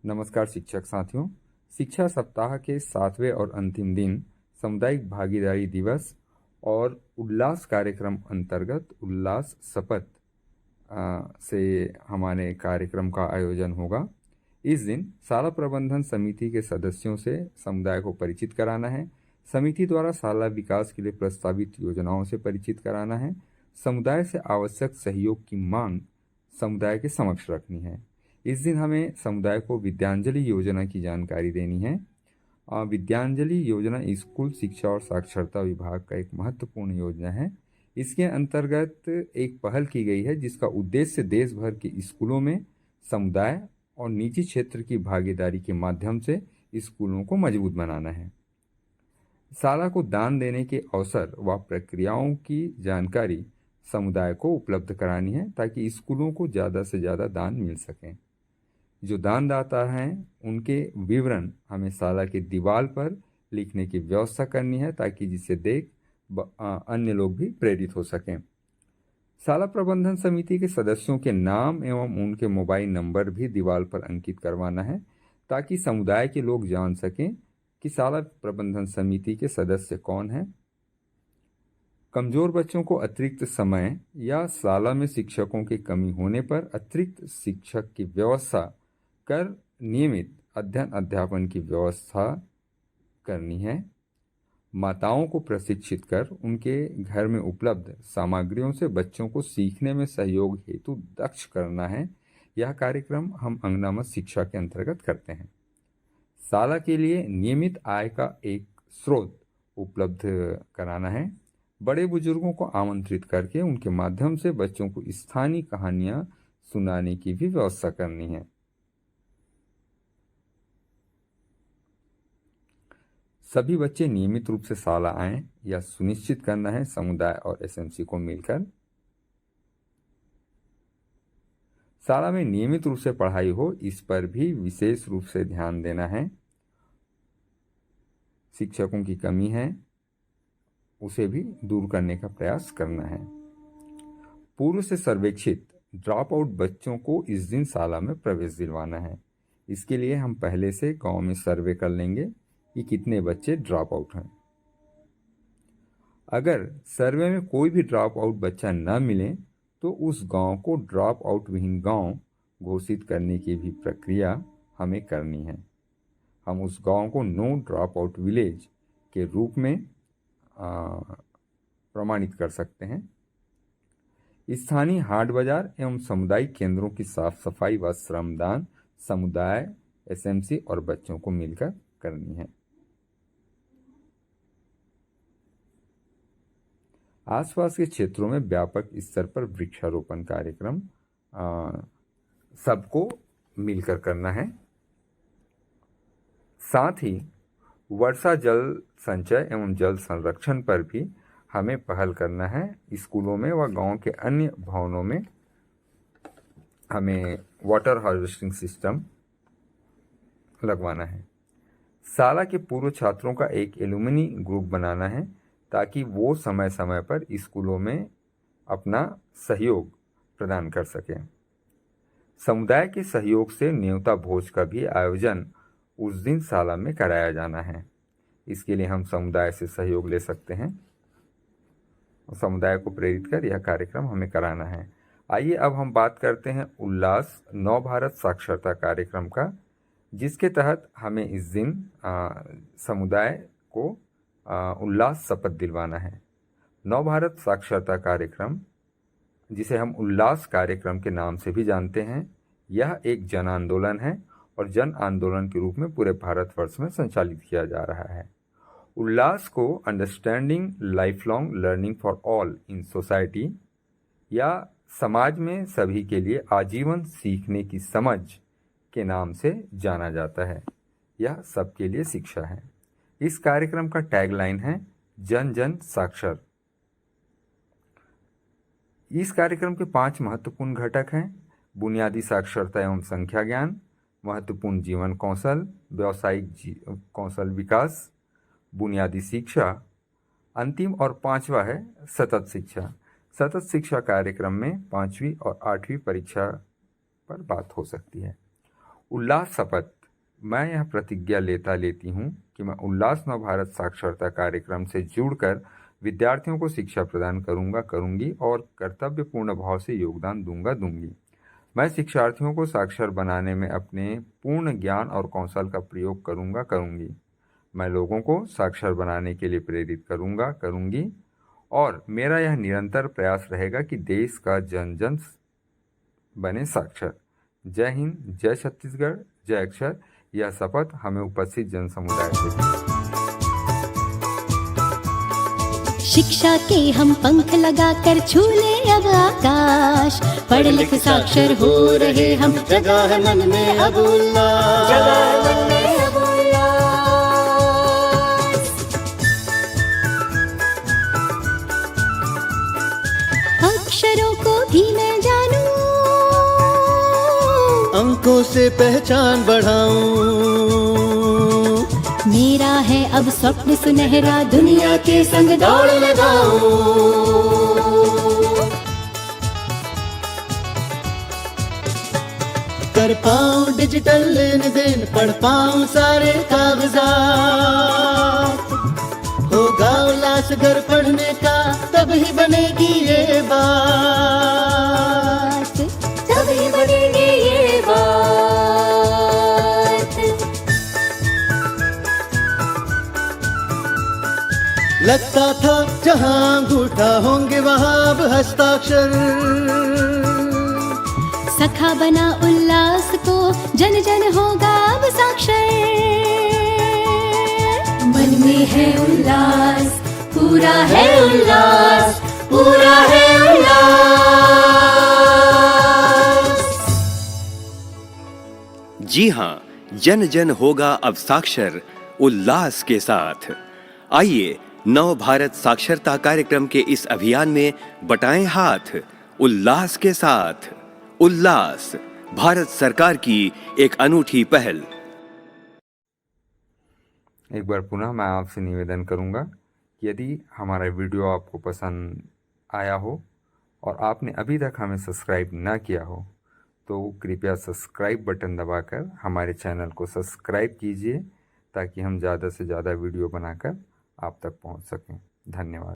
नमस्कार शिक्षक साथियों। शिक्षा सप्ताह के 7वें और अंतिम दिन सामुदायिक भागीदारी दिवस और उल्लास कार्यक्रम अंतर्गत उल्लास शपथ से हमारे कार्यक्रम का आयोजन होगा। इस दिन शाला प्रबंधन समिति के सदस्यों से समुदाय को परिचित कराना है। समिति द्वारा शाला विकास के लिए प्रस्तावित योजनाओं से परिचित कराना है। समुदाय से आवश्यक सहयोग की मांग समुदाय के समक्ष रखनी है। इस दिन हमें समुदाय को विद्यांजलि योजना की जानकारी देनी है। विद्यांजलि योजना स्कूल शिक्षा और साक्षरता विभाग का एक महत्वपूर्ण योजना है। इसके अंतर्गत एक पहल की गई है जिसका उद्देश्य देश भर के स्कूलों में समुदाय और निजी क्षेत्र की भागीदारी के माध्यम से स्कूलों को मजबूत बनाना है। शाला को दान देने के अवसर व प्रक्रियाओं की जानकारी समुदाय को उपलब्ध करानी है ताकि स्कूलों को ज़्यादा से ज़्यादा दान मिल सकें। जो दानदाता हैं उनके विवरण हमें शाला की दीवार पर लिखने की व्यवस्था करनी है ताकि जिसे देख अन्य लोग भी प्रेरित हो सकें। शाला प्रबंधन समिति के सदस्यों के नाम एवं उनके मोबाइल नंबर भी दीवार पर अंकित करवाना है ताकि समुदाय के लोग जान सकें कि शाला प्रबंधन समिति के सदस्य कौन हैं। कमज़ोर बच्चों को अतिरिक्त समय या शाला में शिक्षकों की कमी होने पर अतिरिक्त शिक्षक की व्यवस्था कर नियमित अध्ययन अध्यापन की व्यवस्था करनी है। माताओं को प्रशिक्षित कर उनके घर में उपलब्ध सामग्रियों से बच्चों को सीखने में सहयोग हेतु दक्ष करना है। यह कार्यक्रम हम अंगनामत शिक्षा के अंतर्गत करते हैं। शाला के लिए नियमित आय का एक स्रोत उपलब्ध कराना है। बड़े बुजुर्गों को आमंत्रित करके उनके माध्यम से बच्चों को स्थानीय कहानियां सुनाने की भी व्यवस्था करनी है। सभी बच्चे नियमित रूप से शाला आएं यह सुनिश्चित करना है समुदाय और एसएमसी को मिलकर। शाला में नियमित रूप से पढ़ाई हो इस पर भी विशेष रूप से ध्यान देना है। शिक्षकों की कमी है उसे भी दूर करने का प्रयास करना है। पूर्व से सर्वेक्षित ड्रॉप आउट बच्चों को इस दिन शाला में प्रवेश दिलवाना है। इसके लिए हम पहले से गांव में सर्वे कर लेंगे कि कितने बच्चे ड्रॉप आउट हैं। अगर सर्वे में कोई भी ड्रॉप आउट बच्चा न मिले तो उस गांव को ड्रॉप आउट विहीन गांव घोषित करने की भी प्रक्रिया हमें करनी है। हम उस गांव को नो ड्रॉप आउट विलेज के रूप में प्रमाणित कर सकते हैं। स्थानीय हाट बाजार एवं सामुदायिक केंद्रों की साफ सफाई व श्रमदान समुदाय, एसएमसी और बच्चों को मिलकर करनी है। आसपास के क्षेत्रों में व्यापक स्तर पर वृक्षारोपण कार्यक्रम सबको मिलकर करना है। साथ ही वर्षा जल संचय एवं जल संरक्षण पर भी हमें पहल करना है। स्कूलों में व गांव के अन्य भवनों में हमें वाटर हार्वेस्टिंग सिस्टम लगवाना है। शाला के पूर्व छात्रों का एक एलुमनी ग्रुप बनाना है ताकि वो समय समय पर स्कूलों में अपना सहयोग प्रदान कर सकें। समुदाय के सहयोग से न्योता भोज का भी आयोजन उस दिन शाला में कराया जाना है। इसके लिए हम समुदाय से सहयोग ले सकते हैं। समुदाय को प्रेरित कर यह कार्यक्रम हमें कराना है। आइए अब हम बात करते हैं उल्लास नव भारत साक्षरता कार्यक्रम का, जिसके तहत हमें इस दिन समुदाय को उल्लास शपथ दिलवाना है। नव भारत साक्षरता कार्यक्रम, जिसे हम उल्लास कार्यक्रम के नाम से भी जानते हैं, यह एक जन आंदोलन है और जन आंदोलन के रूप में पूरे भारतवर्ष में संचालित किया जा रहा है। उल्लास को understanding life long learning for all in society या समाज में सभी के लिए आजीवन सीखने की समझ के नाम से जाना जाता है। यह सबके लिए शिक्षा है। इस कार्यक्रम का टैगलाइन है जन जन साक्षर। इस कार्यक्रम के 5 महत्वपूर्ण घटक हैं: बुनियादी साक्षरता एवं संख्या ज्ञान, महत्वपूर्ण जीवन कौशल, व्यावसायिक कौशल विकास, बुनियादी शिक्षा, अंतिम और 5वां है सतत शिक्षा। सतत शिक्षा कार्यक्रम में 5वीं और 8वीं परीक्षा पर बात हो सकती है। उल्लास शपथ। मैं यह प्रतिज्ञा लेती हूँ कि मैं उल्लास नव भारत साक्षरता कार्यक्रम से जुड़कर विद्यार्थियों को शिक्षा प्रदान करूँगी और कर्तव्यपूर्ण भाव से योगदान दूंगी। मैं शिक्षार्थियों को साक्षर बनाने में अपने पूर्ण ज्ञान और कौशल का प्रयोग करूँगी। मैं लोगों को साक्षर बनाने के लिए प्रेरित करूँगी और मेरा यह निरंतर प्रयास रहेगा कि देश का जन जन बने साक्षर। जय हिंद, जय छत्तीसगढ़, जय अक्षर। यह शपथ हमें उपस्थित जन समुदाय से शिक्षा के हम पंख लगाकर छूले अब आकाश, पढ़ लिख साक्षर हो रहे हम, जगा है मन में अब उल्लास, जगा है मन में अब उल्लास। अक्षरों को भी मैं जानूं, अंकों से पहचान बढ़ाऊं, मेरा है अब स्वप्न सुनहरा, दुनिया के संग दौड़ लगाऊं। कर पाऊं डिजिटल लेन देन, पढ़ पाऊं सारे कागजात, होगा उल्लास घर पढ़ने का, तभी बनेगी ये बात, तभी बनेगी ये बात। लगता था जहां अंगूठा होंगे वहां अब हस्ताक्षर, सखा बना उल्लास को, जन जन होगा अब साक्षर। मन में है उल्लास, पूरा है उल्लास, पूरा है उल्लास। जी हाँ, जन जन होगा अब साक्षर उल्लास के साथ। आइए नव भारत साक्षरता कार्यक्रम के इस अभियान में बटाएं हाथ उल्लास के साथ। उल्लास भारत सरकार की एक अनूठी पहल। एक बार पुनः मैं आपसे निवेदन करूंगा कि यदि हमारा वीडियो आपको पसंद आया हो और आपने अभी तक हमें सब्सक्राइब ना किया हो तो कृपया सब्सक्राइब बटन दबाकर हमारे चैनल को सब्सक्राइब कीजिए ताकि हम ज़्यादा से ज़्यादा वीडियो बनाकर आप तक पहुंच सकें। धन्यवाद।